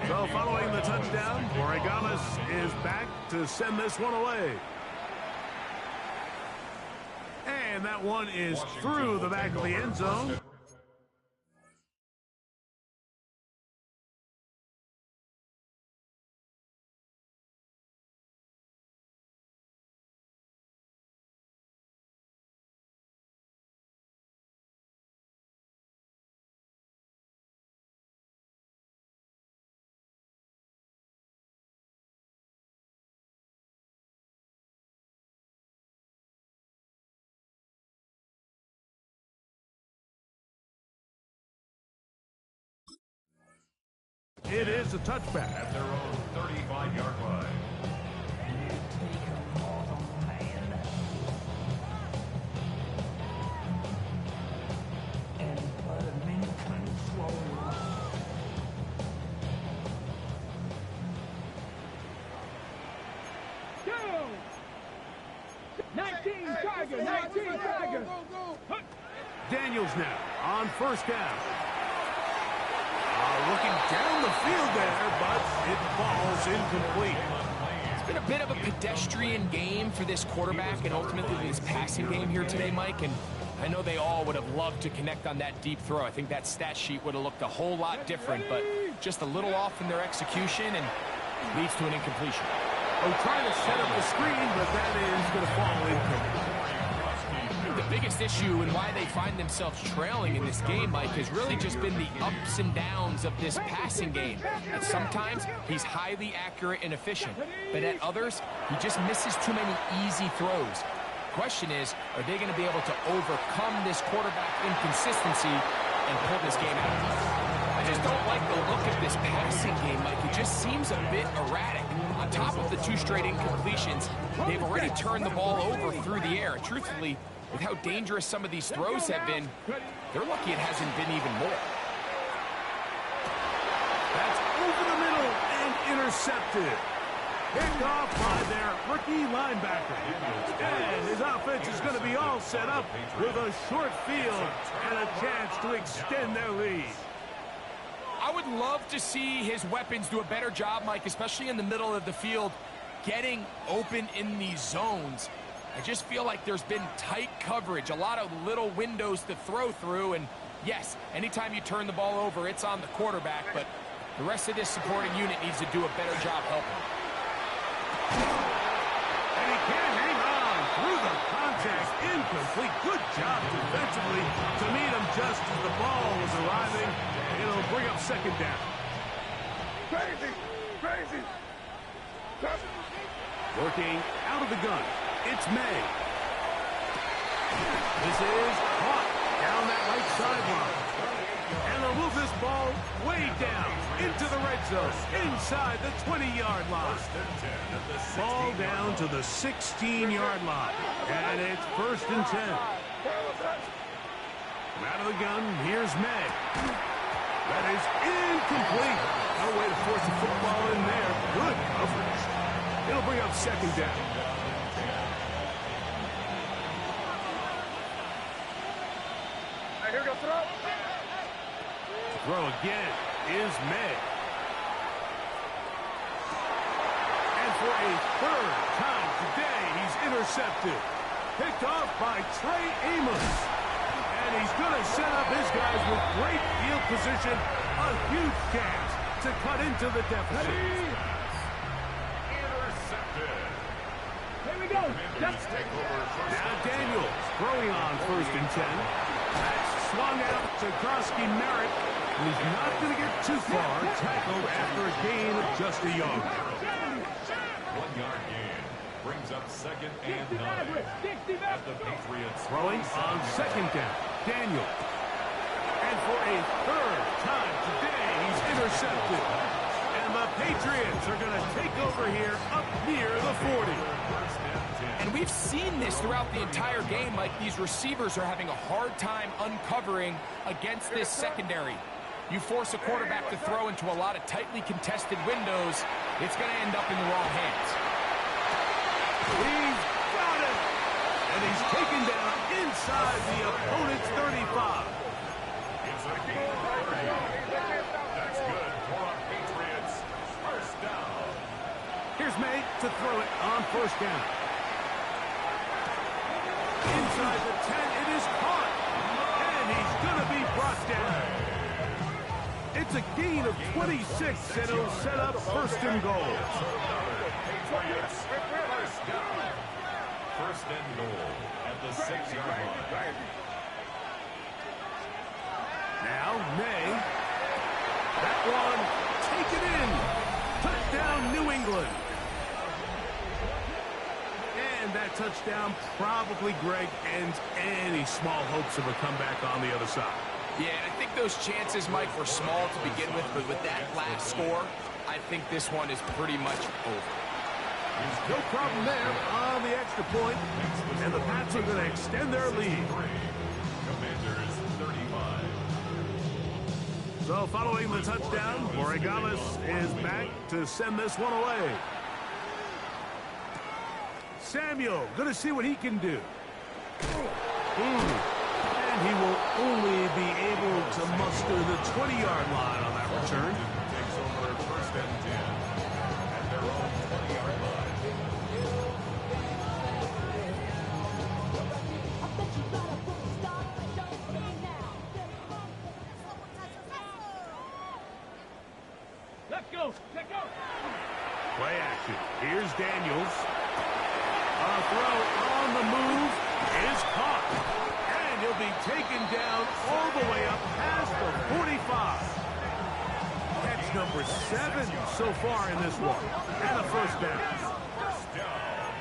Speaker 3: So following the touchdown, Oregamas is back to send this one away. And that one is through the back of the end zone. It is a touchback.
Speaker 2: At their own 35-yard line.
Speaker 4: Go! 19 Tiger, 19 Tiger.
Speaker 3: Daniels now on first down. Looking down the field there, but it falls incomplete.
Speaker 5: It's been a bit of a pedestrian game for this quarterback and ultimately this passing game here today, Mike. And I know they all would have loved to connect on that deep throw. I think that stat sheet would have looked a whole lot different, but just a little off in their execution and leads to an incompletion.
Speaker 3: Oh, trying to set up the screen, but that is going to fall incomplete.
Speaker 5: The biggest issue and why they find themselves trailing in this game, Mike, has really just been the ups and downs of this passing game. And sometimes he's highly accurate and efficient, but at others, he just misses too many easy throws. Question is, are they going to be able to overcome this quarterback inconsistency and pull this game out? I just don't like the look of this passing game, Mike. It just seems a bit erratic. On top of the 2 straight incompletions, they've already turned the ball over through the air. Truthfully, with how dangerous some of these throws have been, they're lucky it hasn't been even more.
Speaker 3: That's over the middle and intercepted. Picked off by their rookie linebacker. And his offense is going to be all set up with a short field and a chance to extend their lead.
Speaker 5: I would love to see his weapons do a better job, Mike, especially in the middle of the field, getting open in these zones. I just feel like there's been tight coverage, a lot of little windows to throw through, and yes, anytime you turn the ball over, it's on the quarterback, but the rest of this supporting unit needs to do a better job helping.
Speaker 3: And he can't hang on through the contact, incomplete. Good job defensively to meet him just as the ball was arriving. It'll bring up second down.
Speaker 4: Crazy! Crazy!
Speaker 3: Working out of the gun, it's May. This is caught down that right sideline. And they'll move this ball way down into the red zone, inside the 20-yard line. Ball down to the 16-yard line. And it's 1st and 10. Out of the gun, here's May. That is incomplete. No way to force the football in there. Good coverage. It'll bring up second down.
Speaker 4: Here we go, throw.
Speaker 3: Throw again is May. And for a third time today, he's intercepted. Picked off by Trey Amos. And he's going to set up his guys with great field position. A huge chance to cut into the deficit.
Speaker 2: Intercepted.
Speaker 4: Here we go.
Speaker 3: Now Daniels throwing on 1st and 10. That's swung out to Krosky Merritt. He's not going to get too far. Tackled after a gain of just a yard.
Speaker 2: 1-yard gain brings up 2nd and 9 at the Patriots.
Speaker 3: Throwing on 2nd down. Daniels. And for a third time today, he's intercepted. And the Patriots are going to take over here up near the 40.
Speaker 5: And we've seen this throughout the entire game. Like, these receivers are having a hard time uncovering against this secondary. You force a quarterback to throw into a lot of tightly contested windows, it's going to end up in the wrong hands.
Speaker 3: He's got it! And he's taken down inside the opponent's 35.
Speaker 2: That's good for a Patriots. 1st down.
Speaker 3: Here's May to throw it on 1st down. Inside the 10, it is caught. And he's going to be brought down. It's a gain of 26, and it'll set up 1st and goal.
Speaker 2: Patriots. 1st down. 1st and goal at the 6-yard line.
Speaker 3: Now May. That one taken in. Touchdown New England. And that touchdown probably, Greg, ends any small hopes of a comeback on the other side.
Speaker 5: Yeah, and I think those chances, Mike, were small to begin with, but with that last score, I think this one is pretty much over.
Speaker 3: No problem there on the extra point, and the Pats are going to extend their lead.
Speaker 2: Commanders 35.
Speaker 3: So following the touchdown, Borregales is back to send this one away. Samuel, going to see what he can do. And he will only be able to muster the 20-yard line on that return.
Speaker 2: Takes over 1st and 10 at their own 20-yard line.
Speaker 4: Let's go. Let's go.
Speaker 3: Play action. Here's Daniels. A throw on the move is caught. And he'll be taken down all the way up past the 45. That's number 7 so far in this one. And a 1st down.
Speaker 2: 1st down.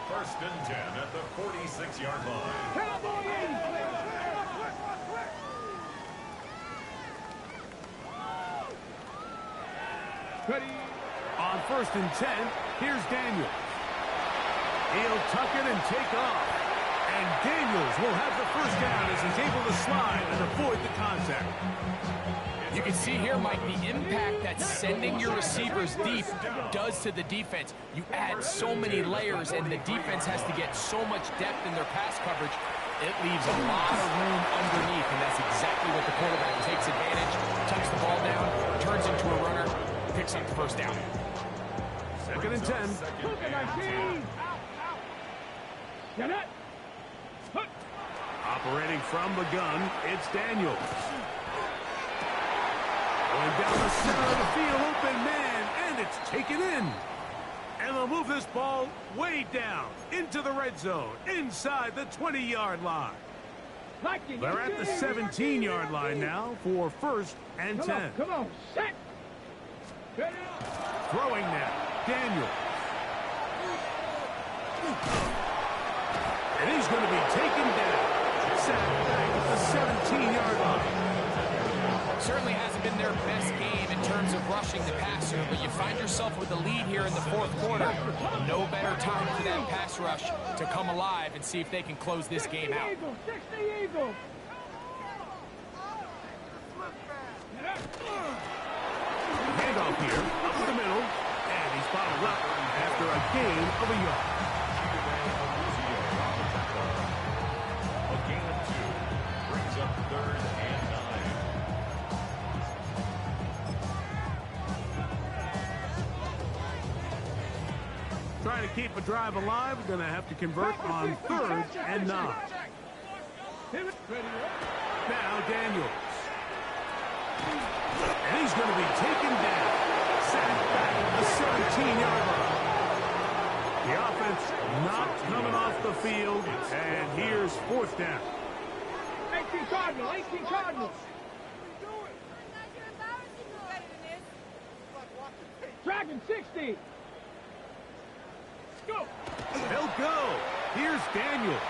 Speaker 2: 1st and 10 at the 46-yard line.
Speaker 4: Ready.
Speaker 3: On 1st and 10, here's Daniels. He'll tuck it and take off. And Daniels will have the 1st down as he's able to slide and avoid the contact.
Speaker 5: You can see here, Mike, the impact that sending your receivers deep does to the defense. You add so many layers, and the defense has to get so much depth in their pass coverage. It leaves a lot of room underneath, and that's exactly what the quarterback takes advantage, tucks the ball down, turns into a runner, picks up the 1st down.
Speaker 3: 2nd and 10. Operating from the gun, it's Daniels. Going down the center of the field, open man, and it's taken in. And they'll move this ball way down into the red zone, inside the 20-yard line. They're at the 17-yard line now for 1st and 10.
Speaker 4: Come on, set.
Speaker 3: Throwing now, Daniel. And he's going to be taken down. Sacked back at the 17-yard line.
Speaker 5: Certainly hasn't been their best game in terms of rushing the passer, but you find yourself with the lead here in the 4th quarter. No better time for that pass rush to come alive and see if they can close this game out.
Speaker 4: 60 Eagles.
Speaker 3: Handoff here, up the middle, and he's bottled up after a gain of a yard.
Speaker 2: A gain of 2 brings up 3rd and 9.
Speaker 3: Trying to keep a drive alive, we're going to have to convert on 3rd and 9. Now Daniels. And he's going to be taken down. Sacked back at the 17-yard line. The offense not coming off the field, and here's 4th down.
Speaker 4: 18 Cardinals, 18 Cardinals. Dragon 60. Go.
Speaker 3: They'll go. Here's Daniels.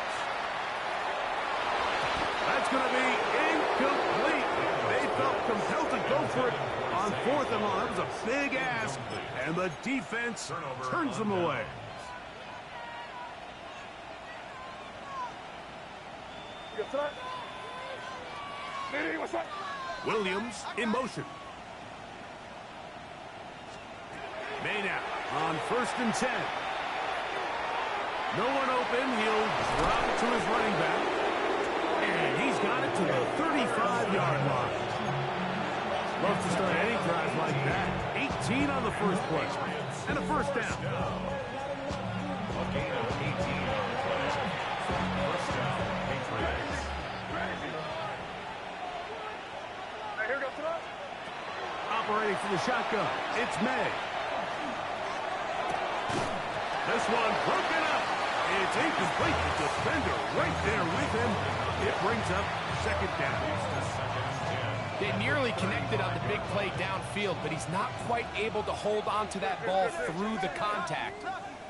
Speaker 3: That's going to be incomplete. They felt compelled to go for it on 4th and long. That was a big ask, and the defense turns them away. Williams in motion. May now on 1st and 10. No one open. He'll drop it to his running back. And he's got it to the 35-yard line. Love to start any drive like that. 18 on the first play. And a 1st down.
Speaker 2: A gain of 18 on the play. 1st down, Patriots.
Speaker 3: Operating for the shotgun. It's May. This one broken up. It's incomplete. The defender right there with him. It brings up 2nd down.
Speaker 5: They nearly connected on the big play downfield, but he's not quite able to hold on to that ball through the contact.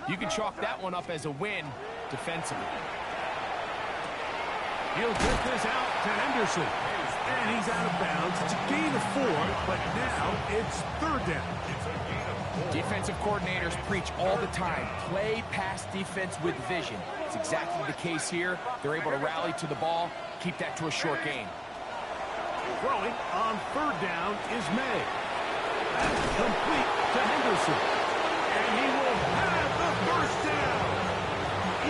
Speaker 5: You can chalk that one up as a win defensively.
Speaker 3: He'll get this out to Henderson. And he's out of bounds. It's a gain of 4, but now it's 3rd down.
Speaker 5: Defensive coordinators preach all the time, play pass defense with vision. It's exactly the case here. They're able to rally to the ball, keep that to a short gain.
Speaker 3: Throwing on 3rd down is May. That's complete to Henderson. And he will have the 1st down.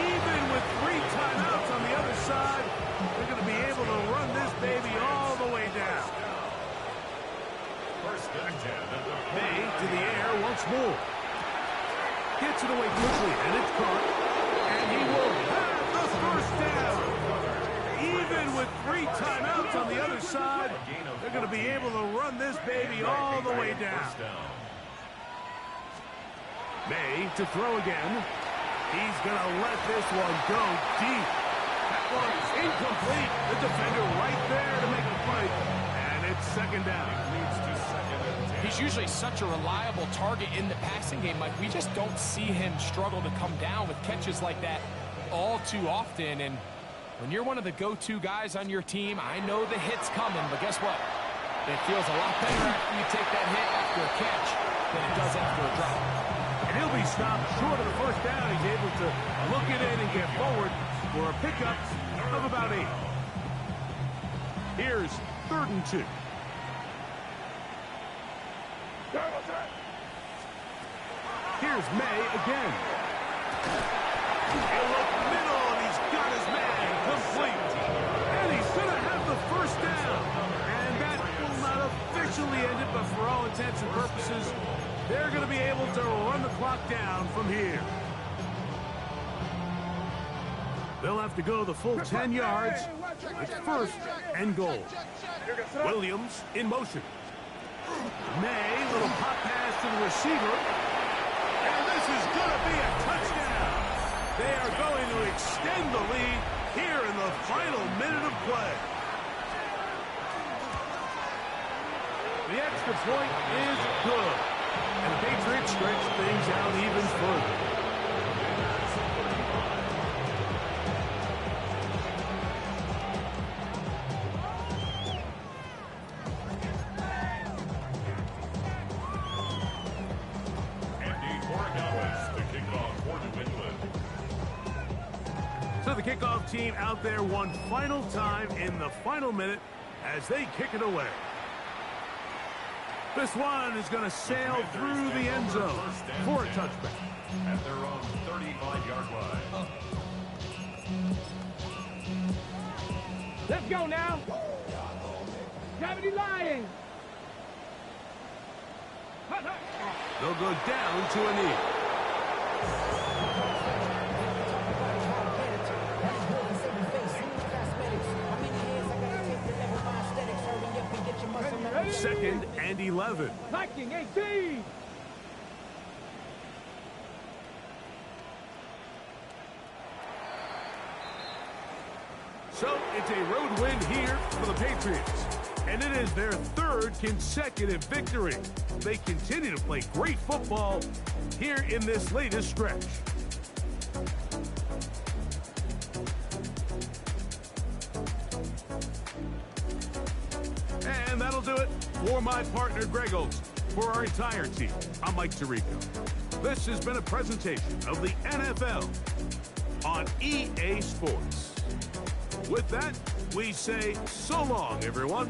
Speaker 3: Even with 3 timeouts on the other side, they're going to be able to run this baby all the way down.
Speaker 2: 1st and 10.
Speaker 3: May to the air once more. Gets it away quickly, and it's caught. And he will have the 1st down. Even with 3 timeouts on the other side, they're going to be able to run this baby all the way down. May to throw again. He's going to let this one go deep. That one's incomplete. The defender right there to make a play. And it's 2nd down.
Speaker 5: He's usually such a reliable target in the passing game, Mike. We just don't see him struggle to come down with catches like that all too often. And when you're one of the go-to guys on your team, I know the hit's coming, but guess what? It feels a lot better after you take that hit after a catch than it does after a drop.
Speaker 3: And he'll be stopped short of the 1st down. He's able to look it in and get forward for a pickup of about 8. Here's 3rd and 2. Here's May again. He'll look middle, and he's got his man complete. And he's going to have the 1st down. And that will not officially end it, but for all intents and purposes, they're going to be able to run the clock down from here. They'll have to go the full 10 yards. It's 1st and goal. Williams in motion. May, little pop pass to the receiver. And this is going to be a touchdown. They are going to extend the lead here in the final minute of play. The extra point is good. And the Patriots stretch things out even further. So the kickoff team out there one final time in the final minute as they kick it away. This one is going to sail through the end zone for a touchback.
Speaker 2: At their own 35-yard line.
Speaker 4: Let's go now. Gravity Lions.
Speaker 3: They'll go down to a knee. Second and 11.
Speaker 4: Viking 18.
Speaker 3: So it's a road win here for the Patriots. And it is their third consecutive victory. They continue to play great football here in this latest stretch. And that'll do it for my partner, Greg Olson. For our entire team, I'm Mike Tirico. This has been a presentation of the NFL on EA Sports. With that, we say so long, everyone.